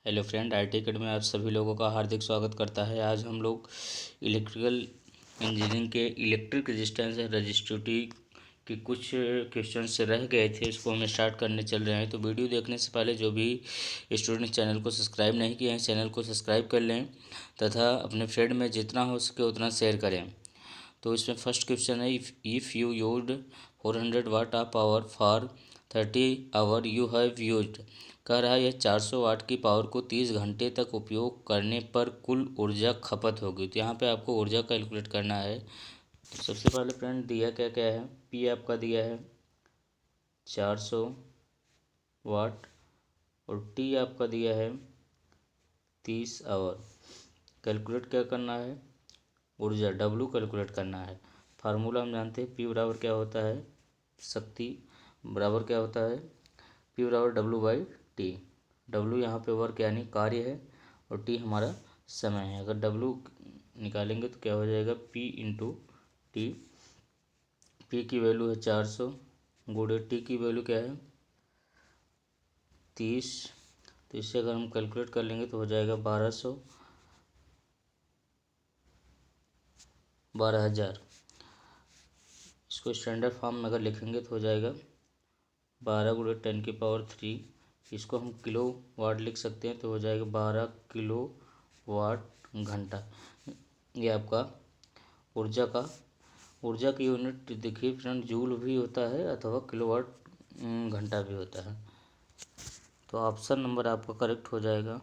Hello friend, IT academy में आप सभी लोगों का हार्दिक स्वागत करता है। आज हम लोग इलेक्ट्रिकल इंजीनियरिंग के इलेक्ट्रिक रेजिस्टेंस और रजिस्टिविटी के कुछ क्वेश्चंस रह गए थे, उसको हम स्टार्ट करने चल रहे हैं। तो वीडियो देखने से पहले जो भी स्टूडेंट चैनल को सब्सक्राइब नहीं किए हैं, चैनल को सब्सक्राइब कर लें तथा अपने फ्रेंड में जितना हो सके उतना शेयर करें। तो इसमें फर्स्ट क्वेश्चन है, if you used 400 watt of power for 30 hour you have used. कह रहा है यह 400 वाट की पावर को 30 घंटे तक उपयोग करने पर कुल ऊर्जा खपत होगी। तो यहाँ पे आपको ऊर्जा कैलकुलेट करना है। तो सबसे पहले फ्रेंड दिया क्या क्या है, पी आपका दिया है 400 वाट और टी आपका दिया है 30 आवर। कैलकुलेट क्या करना है, ऊर्जा डब्लू कैलकुलेट करना है। फार्मूला हम जानते हैं, पी बराबर क्या होता है, शक्ति बराबर क्या होता है, पी बराबर W/T। डब्लू यहाँ पे वर्क यानी कार्य है और टी हमारा समय है। अगर डब्लू निकालेंगे तो क्या हो जाएगा, P/T। पी की वैल्यू है 400 गुणे टी की वैल्यू क्या है 30। तो इससे अगर हम कैलकुलेट कर लेंगे तो हो जाएगा 12,000। इसको स्टैंडर्ड फॉर्म में अगर लिखेंगे तो हो जाएगा 12 × 10⁻³ इसको हम किलो वाट लिख सकते हैं तो हो जाएगा 12 किलो वाट घंटा। ये आपका ऊर्जा की यूनिट देखिए फ्रेंड, जूल भी होता है अथवा किलोवाट घंटा भी होता है। तो ऑप्शन नंबर आपका करेक्ट हो जाएगा।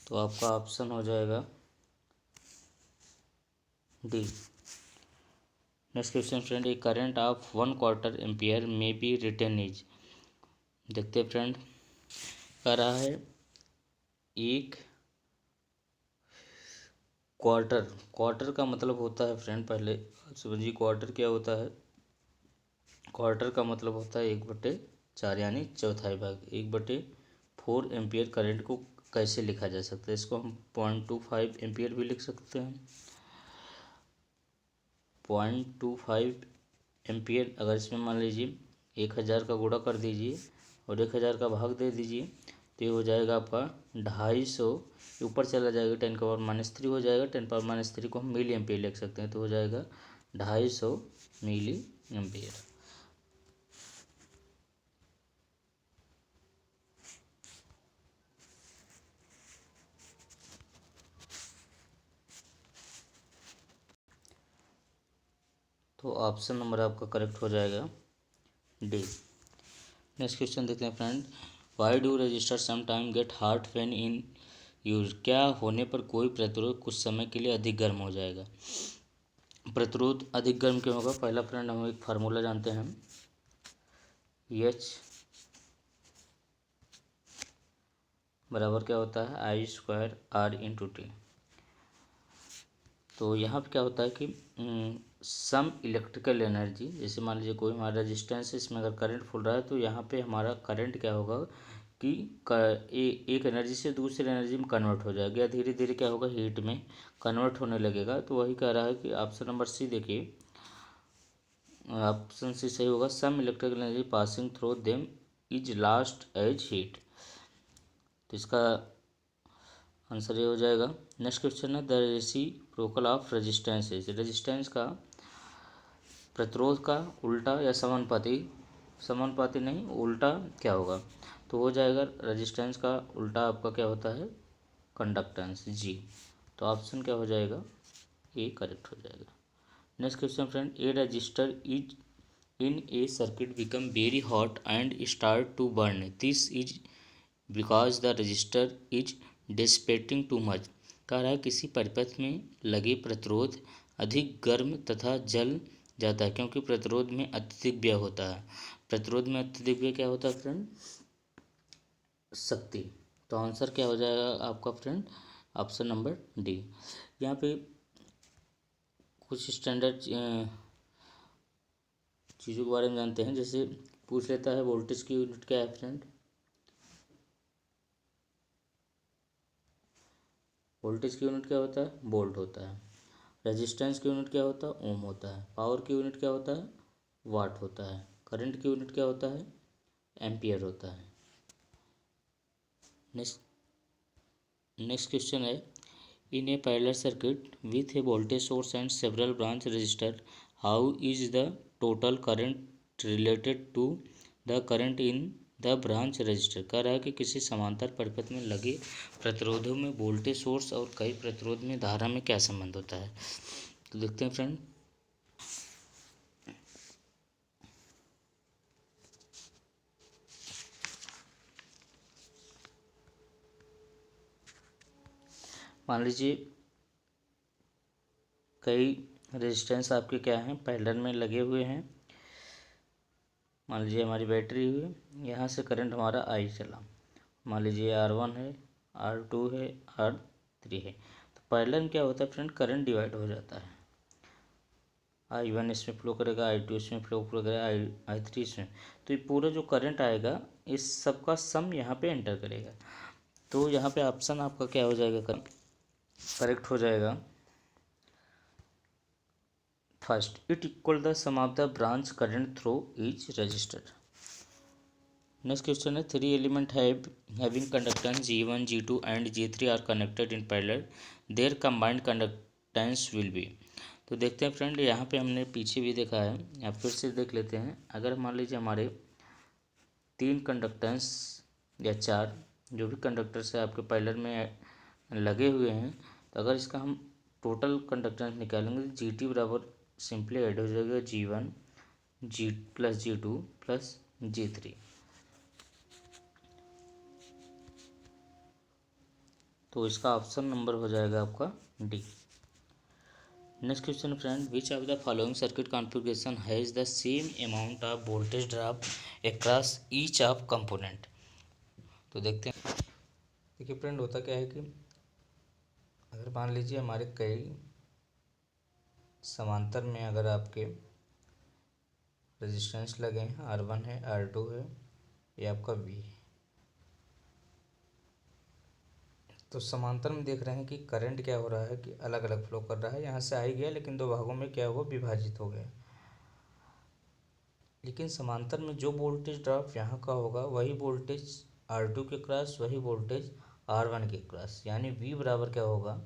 तो आपका ऑप्शन हो जाएगा D. Next question friend, A current of 1/4 ampere में बी रिटेन इज। देखते हैं फ्रेंड, कह रहा है एक क्वार्टर का मतलब होता है फ्रेंड, पहले समझिए क्वार्टर क्या होता है। क्वार्टर का मतलब होता है 1/4 यानी चौथाई भाग। 1/4 एम्पियर करंट को कैसे लिखा जा सकता है, इसको हम 0.25 एम्पियर भी लिख सकते हैं। 0.25 एम्पियर अगर इसमें मान लीजिए 1000 का गुणा कर दीजिए और 1000 का भाग दे दीजिए तो ये हो जाएगा आपका 250। ऊपर चला जाएगा 10⁻³ हो जाएगा। 10⁻³ को हम मिली एम्पियर लिख सकते हैं तो हो जाएगा 250 मिली एम्पियर। तो ऑप्शन नंबर आपका करेक्ट हो जाएगा डी। नेक्स्ट क्वेश्चन देखते हैं friend, why do resistor some time get hot when in use. क्या होने पर कोई प्रतिरोध कुछ समय के लिए अधिक गर्म हो जाएगा। प्रतिरोध अधिक गर्म क्यों होगा, पहला फ्रेंड हम एक फार्मूला जानते हैं, H बराबर क्या होता है I²R/T। तो यहाँ पे क्या होता है कि सम इलेक्ट्रिकल एनर्जी, जैसे मान लीजिए कोई हमारा रेजिस्टेंस है, इसमें अगर करंट फुल रहा है तो यहाँ पे हमारा करंट क्या होगा कि एक एनर्जी से दूसरी एनर्जी में कन्वर्ट हो जाएगा, धीरे धीरे क्या होगा हीट में कन्वर्ट होने लगेगा। तो वही कह रहा है कि ऑप्शन नंबर सी देखिए, ऑप्शन सी सही होगा, some electrical energy passing through them is lost as heat. तो इसका आंसर ये हो जाएगा। नेक्स्ट क्वेश्चन है, the reciprocal of resistance is. Resistance का प्रतिरोध का उल्टा या समानुपाती नहीं, उल्टा क्या होगा, तो हो जाएगा रेजिस्टेंस का उल्टा आपका क्या होता है कंडक्टेंस जी। तो ऑप्शन क्या हो जाएगा, ए करेक्ट हो जाएगा। Next question friend, a resistor is in a circuit become very hot and start to burn, this is because the resistor is dissipating too much. कह रहा है किसी परिपथ में लगे प्रतिरोध अधिक गर्म तथा जल जाता है क्योंकि प्रतिरोध में अत्यधिक व्यय होता है। प्रतिरोध में अत्यधिक व्यय क्या होता है फ्रेंड, शक्ति। तो आंसर क्या हो जाएगा आपका फ्रेंड, ऑप्शन नंबर डी। यहाँ पे कुछ स्टैंडर्ड चीज़ों के बारे में जानते हैं, जैसे पूछ लेता है वोल्टेज की यूनिट क्या है फ्रेंड, वोल्टेज की यूनिट क्या होता है, वोल्ट होता है। रेजिस्टेंस की यूनिट क्या होता है, ओम होता है। पावर की यूनिट क्या होता है, वाट होता है। करंट की यूनिट क्या होता है, एम्पियर होता है। नेक्स्ट नेक्स्ट क्वेश्चन है, in a parallel circuit with a voltage source and several branch resistor how is the total current related to the current in the branch resistor. कह रहा है कि किसी समांतर परिपथ में लगे प्रतिरोधों में वोल्टेज सोर्स और कई प्रतिरोध में धारा में क्या संबंध होता है। तो देखते हैं फ्रेंड, मान लीजिए कई रेजिस्टेंस आपके क्या हैं, पैरेलल में लगे हुए हैं। मान लीजिए हमारी बैटरी हुई, यहाँ से करंट हमारा आई चला, मान लीजिए R1 है, R2 है, R3 है। तो पैरेलल में क्या होता है फ्रेंड, करंट डिवाइड हो जाता है। I1 इसमें फ्लो करेगा, I2 इसमें फ्लो करेगा, I3 इसमें। तो ये पूरा जो करंट आएगा इस सब का सम यहाँ पे एंटर करेगा। तो यहाँ पे ऑप्शन आपका क्या हो जाएगा, करेक्ट हो जाएगा। First, it equal the sum of the branch current through each resistor. Next question है, three element having conductance G1, G2 and G3 are connected in parallel, their combined conductance will be. तो देखते हैं friend, यहाँ पे हमने पीछे भी देखा है, या फिर से देख लेते हैं। अगर मान लीजिए हमारे तीन कंडक्टेंस या चार जो भी कंडक्टर्स है आपके पैरेलल में लगे हुए हैं, तो अगर इसका हम टोटल कंडक्टेंस निकालेंगे तो Gt बराबर सिंपली ऐड हो जाएगा G1 G plus G2 plus G3। तो इसका ऑप्शन नंबर हो जाएगा आपका D. Next question friend, which of the following circuit configuration has the same amount of voltage drop across each of component. तो देखते हैं, देखिए फ्रेंड होता क्या है कि अगर मान लीजिए हमारे कई समांतर में अगर आपके रेजिस्टेंस लगे हैं, R1 है, R2 है, ये आपका V है, तो समांतर में देख रहे हैं कि करंट क्या हो रहा है कि अलग अलग फ्लो कर रहा है। यहाँ से आई गया लेकिन दो भागों में क्या हुआ, विभाजित हो गया। लेकिन समांतर में जो वोल्टेज ड्रॉप यहाँ का होगा वही वोल्टेज R2 के क्रॉस, वही वोल्टेज R1 के क्रॉस, यानी V बराबर क्या होगा,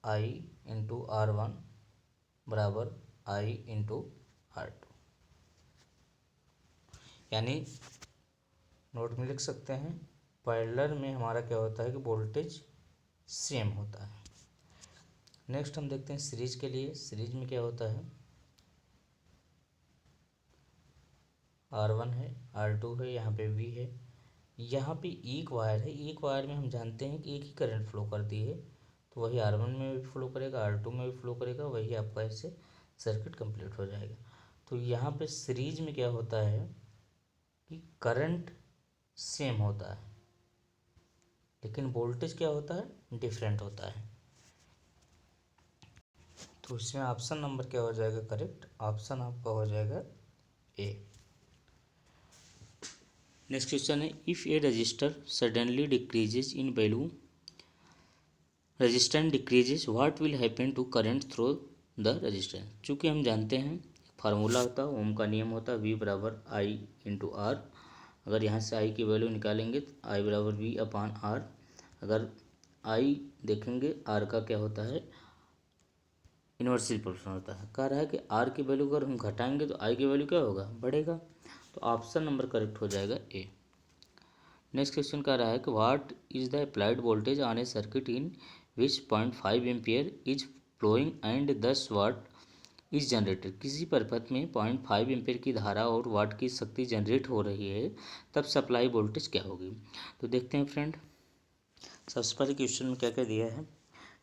I इंटू R1 बराबर I इंटू R2। यानी नोट में लिख सकते हैं, पैरेलल में हमारा क्या होता है कि वोल्टेज सेम होता है। नेक्स्ट हम देखते हैं सीरीज के लिए। सीरीज में क्या होता है, R1 है, R2 है, यहाँ पे V है, यहाँ पे एक वायर है। एक वायर में हम जानते हैं कि एक ही करंट फ्लो करती है, तो वही R1 में भी फ्लो करेगा, R2 में भी फ्लो करेगा, वही आपका इससे सर्किट कंप्लीट हो जाएगा। तो यहाँ पे सीरीज में क्या होता है कि करंट सेम होता है लेकिन वोल्टेज क्या होता है, डिफरेंट होता है। तो इसमें ऑप्शन नंबर क्या हो जाएगा, करेक्ट ऑप्शन आपका हो जाएगा ए। नेक्स्ट क्वेश्चन है, if a resistor suddenly decreases in value, resistance decreases, what will happen to current through the resistance. चूँकि हम जानते हैं फार्मूला होता है, ओम का नियम होता है, V बराबर आई इंटू आर। अगर यहाँ से आई की वैल्यू निकालेंगे तो आई बराबर V अपान आर। अगर आई देखेंगे, आर का क्या होता है, इन्वर्सिबल प्रोपोर्शनल होता है। कह रहा है कि आर की वैल्यू अगर हम घटाएंगे तो आई की वैल्यू क्या होगा, बढ़ेगा। तो ऑप्शन नंबर करेक्ट हो जाएगा ए। नेक्स्ट क्वेश्चन कह रहा है कि what is the applied voltage on a circuit in which 0.5 ampere is flowing and 10 watt is generated. किसी परिपथ में 0.5 एम्पियर की धारा और वाट की शक्ति जनरेट हो रही है, तब सप्लाई वोल्टेज क्या होगी। तो देखते हैं फ्रेंड, सबसे पहले क्वेश्चन में क्या क्या दिया है।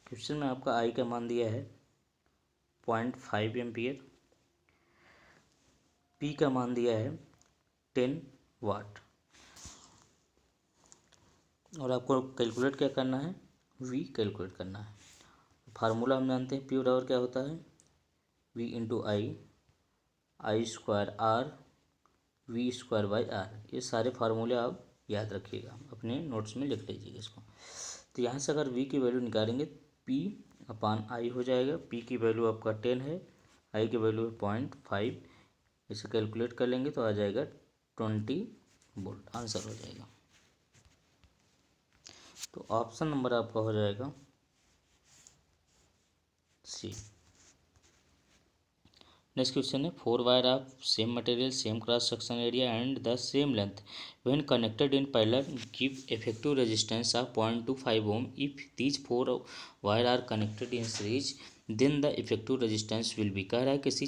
क्वेश्चन में आपका आई का मान दिया है 0.5 एम्पियर, पी का मान दिया है 10 वाट, और आपको कैलकुलेट क्या करना है, वी कैलकुलेट करना है। फार्मूला हम जानते हैं, पी बराबर क्या होता है, V into I square R, V square by R. ये सारे फार्मूले आप याद रखिएगा, अपने नोट्स में लिख लीजिएगा इसको। तो यहाँ से अगर वी की वैल्यू निकालेंगे, पी अपान आई हो जाएगा। पी की वैल्यू आपका 10 है, आई की वैल्यू है 0.5, इसे कैलकुलेट कर लेंगे तो आ जाएगा 20 वोल्ट, आंसर हो जाएगा। तो ऑप्शन नंबर आपका हो जाएगा सी। नेक्स्ट क्वेश्चन है, 4 wire of same material, same cross section area and the same length when connected in parallel give effective resistance of 0.25 ohm. If these 4 wire are connected in series then the effective resistance will be. कह रहा है किसी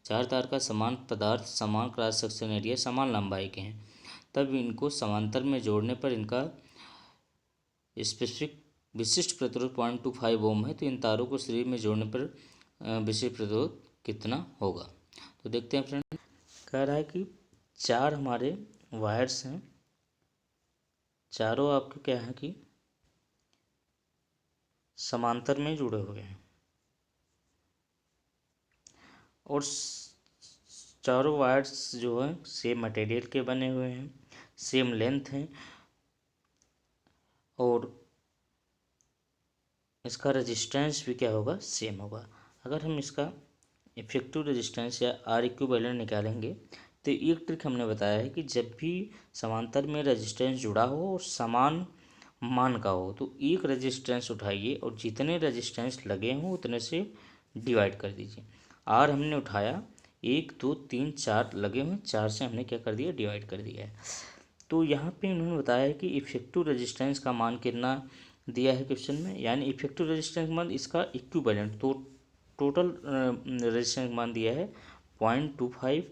4 तार का समान पदार्थ, समान cross section area, समान लंबाई के हैं, तब इनको समांतर में जोड़ने पर इनका स्पेसिफिक विशिष्ट प्रतिरोध 0.25 ओम है। तो इन तारों को सीरीज में जोड़ने पर विशिष्ट प्रतिरोध कितना होगा। तो देखते हैं फ्रेंड, कह रहा है कि 4 हमारे वायर्स हैं, चारों आपके क्या हैं कि समांतर में जुड़े हुए हैं और चारों वायर्स जो है सेम मटेरियल के बने हुए हैं, सेम लेंथ हैं और इसका रेजिस्टेंस भी क्या होगा, सेम होगा। अगर हम इसका इफेक्टिव रेजिस्टेंस या आर इक्विवेलेंट निकालेंगे तो एक ट्रिक हमने बताया है कि जब भी समांतर में रेजिस्टेंस जुड़ा हो और समान मान का हो तो एक रेजिस्टेंस उठाइए और जितने रेजिस्टेंस लगे हों उतने से डिवाइड कर दीजिए। आर हमने उठाया 1 2 3 4 लगे हुए, 4 से हमने क्या कर दिया, डिवाइड कर दिया है। तो यहाँ पे उन्होंने बताया है कि इफेक्टिव रेजिस्टेंस का मान कितना दिया है क्वेश्चन में, यानी इफेक्टिव रेजिस्टेंस मान इसका इक्विवेलेंट, तो टोटल रेजिस्टेंस मान दिया है 0.25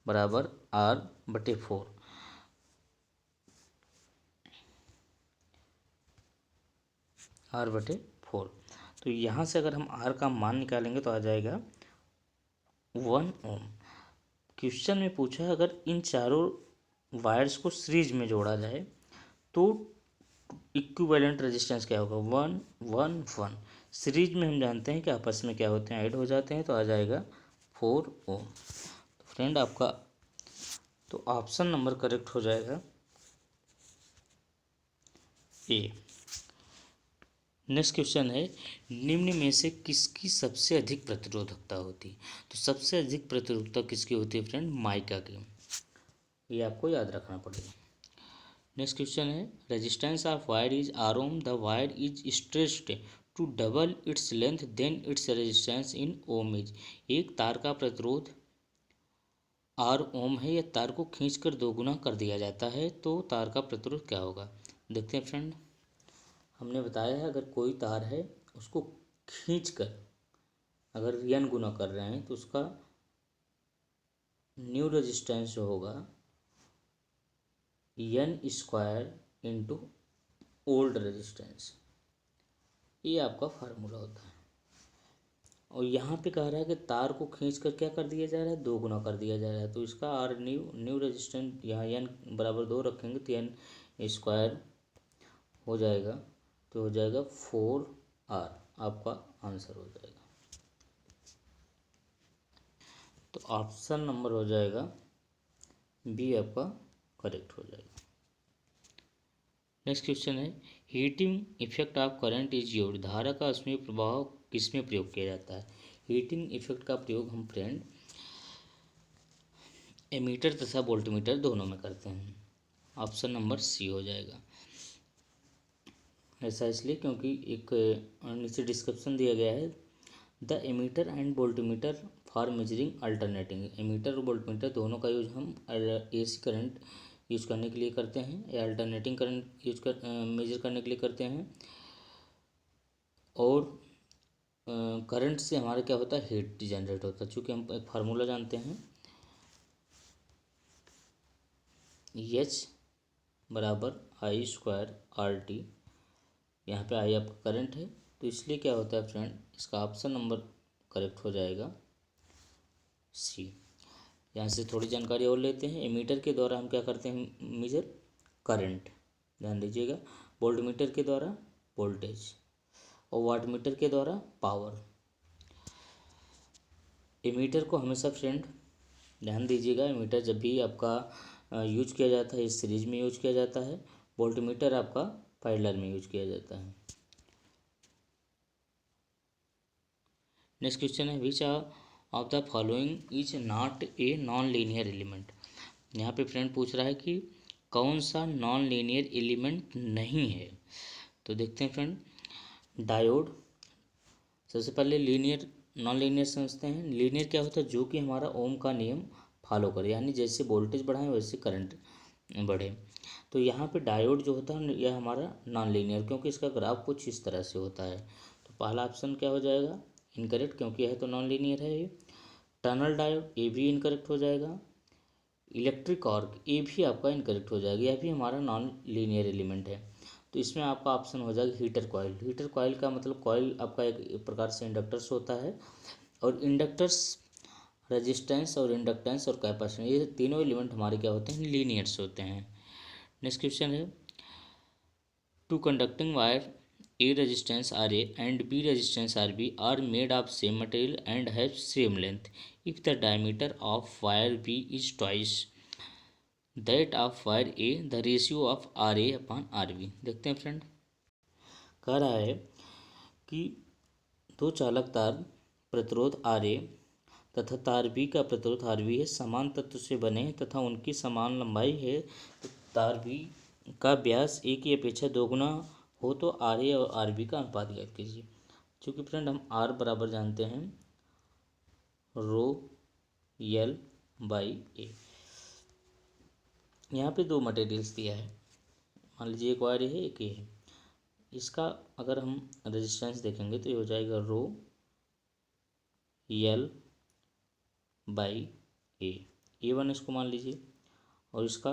बराबर R/4। R/4। तो यहाँ से अगर हम R का मान निकालेंगे तो आ जाएगा 1 ओम। क्वेश्चन में पूछा है अगर इन चारों वायर्स को सीरीज में जोड़ा जाए तो इक्विवेलेंट रेजिस्टेंस क्या होगा, 1 1 1। सीरीज में हम जानते हैं कि आपस में क्या होते हैं, ऐड हो जाते हैं, तो आ जाएगा 4 ओम। तो फ्रेंड आपका तो ऑप्शन नंबर करेक्ट हो जाएगा ए। नेक्स्ट क्वेश्चन है, निम्न में से किसकी सबसे अधिक प्रतिरोधकता होती है। तो सबसे अधिक प्रतिरोधकता किसकी होती है फ्रेंड, माइका की, ये आपको याद रखना पड़ेगा। नेक्स्ट क्वेश्चन है, resistance of wire is R ohm, the wire is stretched to double its length then its resistance in ohm is. एक तार का प्रतिरोध आर ओम है, या तार को खींचकर दोगुना कर दिया जाता है तो तार का प्रतिरोध क्या होगा। देखते हैं फ्रेंड, हमने बताया है अगर कोई तार है उसको खींचकर अगर n गुना कर रहे हैं तो उसका न्यू रेजिस्टेंस जो होगा n² इंटू ओल्ड रेजिस्टेंस, ये आपका फार्मूला होता है। और यहाँ पे कह रहा है कि तार को खींच कर क्या कर दिया जा रहा है, 2 गुना कर दिया जा रहा है, तो इसका आर न्यू रेजिस्टेंस यहाँ n बराबर 2 रखेंगे तो n² हो जाएगा, तो हो जाएगा 4R, आपका आंसर हो जाएगा। तो ऑप्शन नंबर हो जाएगा बी, आपका करेक्ट हो जाएगा। नेक्स्ट क्वेश्चन है, heating effect of current is used. धारा का अश्मीय प्रभाव किसमें प्रयोग किया जाता है। हीटिंग इफेक्ट का प्रयोग हम फ्रेंड एमीटर तथा वोल्टमीटर दोनों में करते हैं। ऑप्शन नंबर सी हो जाएगा। ऐसा इसलिए क्योंकि एक नीचे डिस्क्रिप्शन दिया गया है, the ammeter and voltmeter for measuring alternating. Ammeter और वोल्टमीटर दोनों का यूज हम AC करंट यूज करने के लिए करते हैं या अल्टरनेटिंग करंट यूज कर मेजर करने के लिए करते हैं। और करंट से हमारा क्या होता है, हीट जनरेट होता है। चूँकि हम एक फार्मूला जानते हैं H बराबर I² RT, यहाँ पे I आपका करंट है, तो इसलिए क्या होता है फ्रेंड, इसका ऑप्शन नंबर करेक्ट हो जाएगा सी। यहाँ से थोड़ी जानकारी और लेते हैं। एमीटर के द्वारा हम क्या करते हैं, मेजर करंट, ध्यान दीजिएगा। वोल्टमीटर के द्वारा वोल्टेज और वाटमीटर के द्वारा पावर। एमीटर को हमेशा फ्रेंड ध्यान दीजिएगा, एमीटर जब भी आपका यूज किया जाता है इस सीरीज में यूज किया जाता है, वोल्टमीटर आपका पैरेलल में यूज किया जाता है। नेक्स्ट क्वेश्चन है, which of the following is not a non linear element. यहाँ पे फ्रेंड पूछ रहा है कि कौन सा नॉन लीनियर एलिमेंट नहीं है? तो देखते हैं फ्रेंड, डायोड। सबसे पहले लीनियर नॉन लीनियर समझते हैं। लीनियर क्या होता है? जो कि हमारा ओम का नियम फॉलो करे, यानी जैसे वोल्टेज बढ़ाएं वैसे करंट बढ़े। तो यहाँ पे डायोड जो होता है यह हमारा नॉन लीनियर, क्योंकि इसका ग्राफ कुछ इस तरह से होता है। तो पहला ऑप्शन क्या हो जाएगा? इनकरेक्ट, क्योंकि यह तो नॉन लीनियर है ये। टनल डायोड, ये भी इनकरेक्ट हो जाएगा। इलेक्ट्रिक आर्क, ये भी आपका इनकरेक्ट हो जाएगा, यह भी हमारा नॉन लीनियर एलिमेंट है। तो इसमें आपका ऑप्शन हो जाएगा हीटर कॉइल। हीटर कॉइल का मतलब कॉइल आपका एक प्रकार से इंडक्टर्स होता है, और इंडक्टर्स रेजिस्टेंस और इंडक्टेंस और कैपेसिटेंस, ये तीनों एलिमेंट हमारे क्या होते हैं? लीनियर्स होते हैं। नेक्स्ट क्वेश्चन है, two conducting wire A resistance R A and B resistance R B are made of same material and have same length if the diameter of wire B is twice that of wire A the ratio of R A upon R B. देखते हैं friend, कह रहा है कि दो चालक तार प्रतिरोध आर ए तथा तार बी का प्रतिरोध आर बी है, समान तत्व से बने हैं तथा उनकी समान लंबाई है। तो तार बी का व्यास ए की अपेक्षा दोगुना हो तो आर ए और आर बी का अनुपात ज्ञात कीजिए। चूँकि फ्रेंड हम आर बराबर जानते हैं रो एल बाई ए। यहाँ पे दो मटेरियल्स दिया है, मान लीजिए एक वायर है एक ये है। इसका अगर हम रेजिस्टेंस देखेंगे तो ये हो जाएगा रो एल बाई ए वन इसको मान लीजिए, और इसका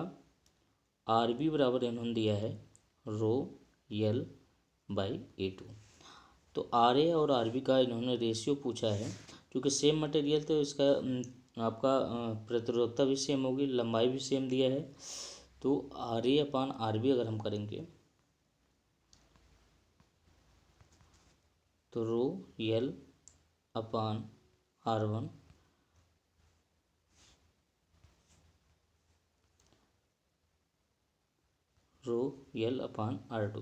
आर बी बराबर इन्होंने दिया है rho L by A two. तो आर ए और आर बी का इन्होंने रेशियो पूछा है, क्योंकि सेम मटेरियल तो इसका आपका प्रतिरोधकता भी सेम होगी, लंबाई भी सेम दिया है। तो R A upon are B अगर हम करेंगे तो rho L upon R one rho L upon R two,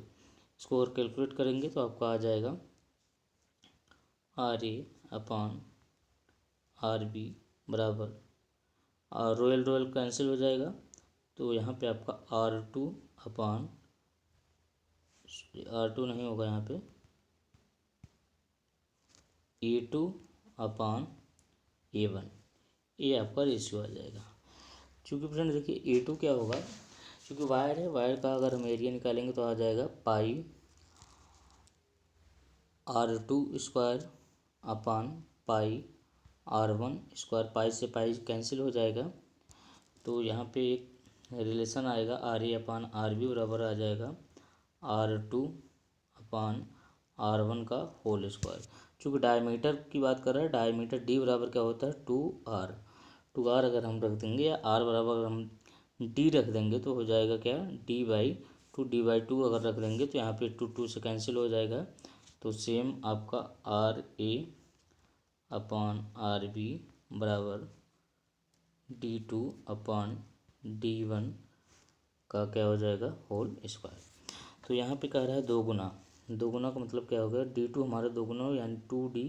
इसको और कैलकुलेट करेंगे तो आपका आ जाएगा आर ए अपान आर बी बराबर, और रोयल रोयल कैंसिल हो जाएगा, तो यहाँ पे आपका R two upon R two नहीं होगा, यहाँ पे ए टू अपान ए वन, ये आपका रेशियो आ जाएगा। चूँकि फ्रेंड देखिए ए टू क्या होगा, क्योंकि वायर है, वायर का अगर हम एरिया निकालेंगे तो आ जाएगा pi r two square upon pi r one square, pi से पाई कैंसिल हो जाएगा। तो यहाँ पे एक रिलेशन आएगा आर ए अपान आर बी बराबर आ जाएगा R two upon R one का होल स्क्वायर। चूँकि डायमीटर की बात कर रहे हैं, डायमीटर डी बराबर क्या होता है? टू आर अगर हम रख देंगे या आर बराबर अगर हम डी रख देंगे तो हो जाएगा क्या? डी बाई टू अगर रख देंगे तो यहाँ पे टू से कैंसिल हो जाएगा। तो सेम आपका आर ए अपान आर बी बराबर d two upon d one का क्या हो जाएगा? Whole square. तो यहाँ पे कह रहा है दो गुना, दो गुना का मतलब क्या हो गया? डी टू हमारा दो गुना हो, यानी टू डी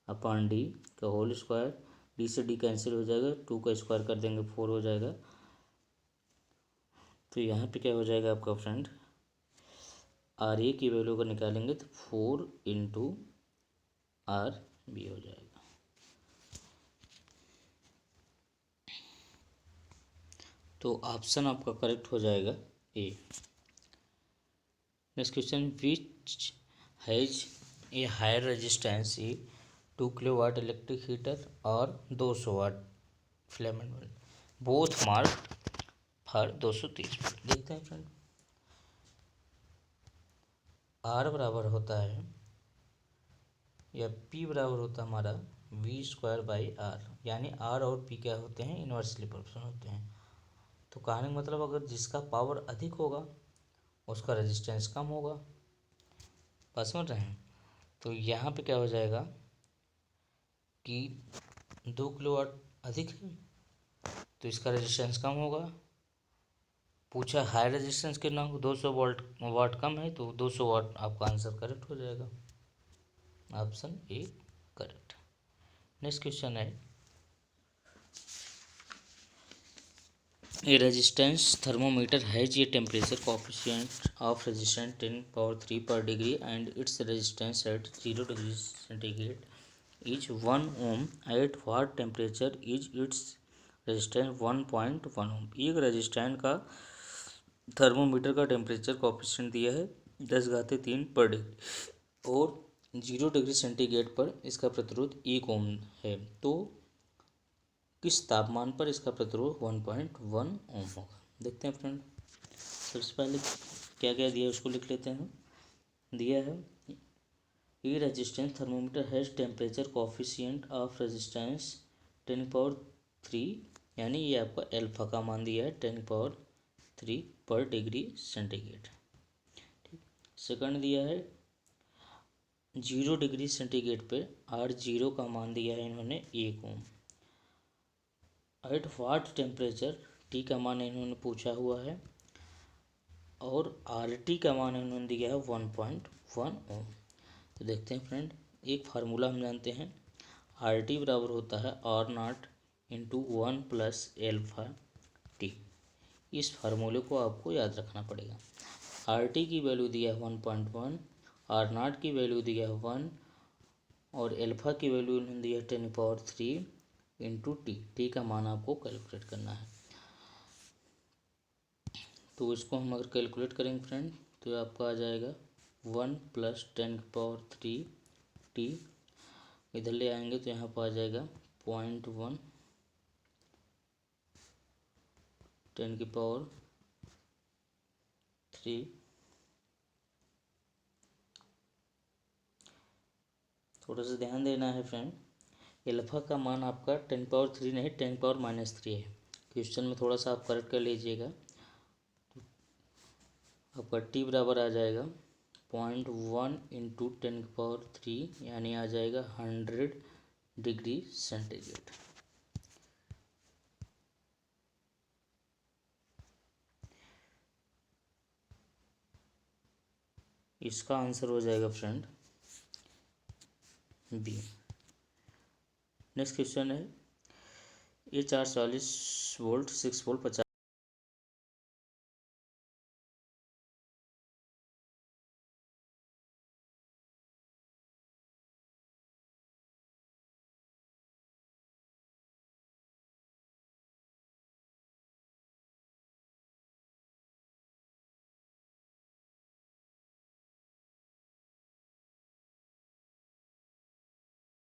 अपान डी का होल स्क्वायर, डी से डी कैंसिल हो जाएगा, टू का स्क्वायर कर देंगे फोर हो जाएगा। तो यहाँ पे क्या हो जाएगा आपका फ्रेंड? आर ए की वैल्यू अगर निकालेंगे तो 4 × आर बी हो जाएगा। तो ऑप्शन आपका करेक्ट हो जाएगा A. Next question, which has a higher resistance a 2 kilowatt electric heater और 200 watt filament, both marked for 230 volt. देखते हैं फ्रेंड, आर बराबर होता है या पी बराबर होता है हमारा वी स्क्वायर बाई आर, यानी आर और पी क्या होते हैं? इन्वर्सली प्रोपोर्शनल होते हैं। तो कहने का मतलब अगर जिसका पावर अधिक होगा उसका रेजिस्टेंस कम होगा, बात समझ रहे हैं? तो यहाँ पे क्या हो जाएगा कि 2 किलोवाट अधिक है तो इसका रेजिस्टेंस कम होगा। पूछा हाई रेजिस्टेंस कितना हो, 200 वाट कम है, तो 200 वाट आपका आंसर करेक्ट हो जाएगा, option A correct. Next question है, A resistance thermometer has a temperature coefficient of resistance 10 power 3 per degree and its resistance at 0 degrees centigrade is 1 ohm. At what temperature is its resistance 1.1 ohm. एक resistance का thermometer का temperature coefficient दिया है 10⁻³ पर degree और 0 degree centigrade पर इसका प्रतिरोध 1 ओम है। तो किस तापमान पर इसका प्रतिरोध 1.1 ओम होगा। देखते हैं फ्रेंड, सबसे पहले क्या क्या दिया है उसको लिख लेते हैं। दिया है ये resistance thermometer has temperature coefficient of resistance 10⁻³ यानी ये आपका एल्फा का मान दिया है 10⁻³ पर डिग्री सेंटीग्रेड। ठीक, सेकंड दिया है 0 डिग्री सेंटीग्रेड पे R0 का मान दिया है इन्होंने 1 ओम। एट वाट टेम्परेचर टी का मान इन्होंने पूछा हुआ है और RT का मान इन्होंने दिया है 1.1 ओम। तो देखते हैं फ्रेंड, एक फार्मूला हम जानते हैं RT बराबर होता है R0 into 1 plus alpha T. इस फार्मूले को आपको याद रखना पड़ेगा। RT की वैल्यू दिया है 1.1, R0 की वैल्यू दिया है 1 और एल्फा की वैल्यू इन्होंने दिया है 10⁻³ इंटू टी का मान आपको कैलकुलेट करना है। तो इसको हम अगर कैलकुलेट करेंगे फ्रेंड तो आपका आ जाएगा 1 प्लस 10⁻³ टी। इधर ले आएंगे तो यहाँ पर आ जाएगा 0.1 10⁻³ थोड़ा सा ध्यान देना है फ्रेंड, एल्फा का मान आपका 10⁻³ नहीं 10⁻³ है। क्वेश्चन में थोड़ा सा आप करेक्ट कर लीजिएगा। आपका टी बराबर आ जाएगा 0.1 इंटू 10⁻³ यानी आ जाएगा 100 डिग्री सेंटीग्रेड। इसका आंसर हो जाएगा फ्रेंड बी। नेक्स्ट क्वेश्चन है ये 440 वोल्ट 6 वोल्ट 50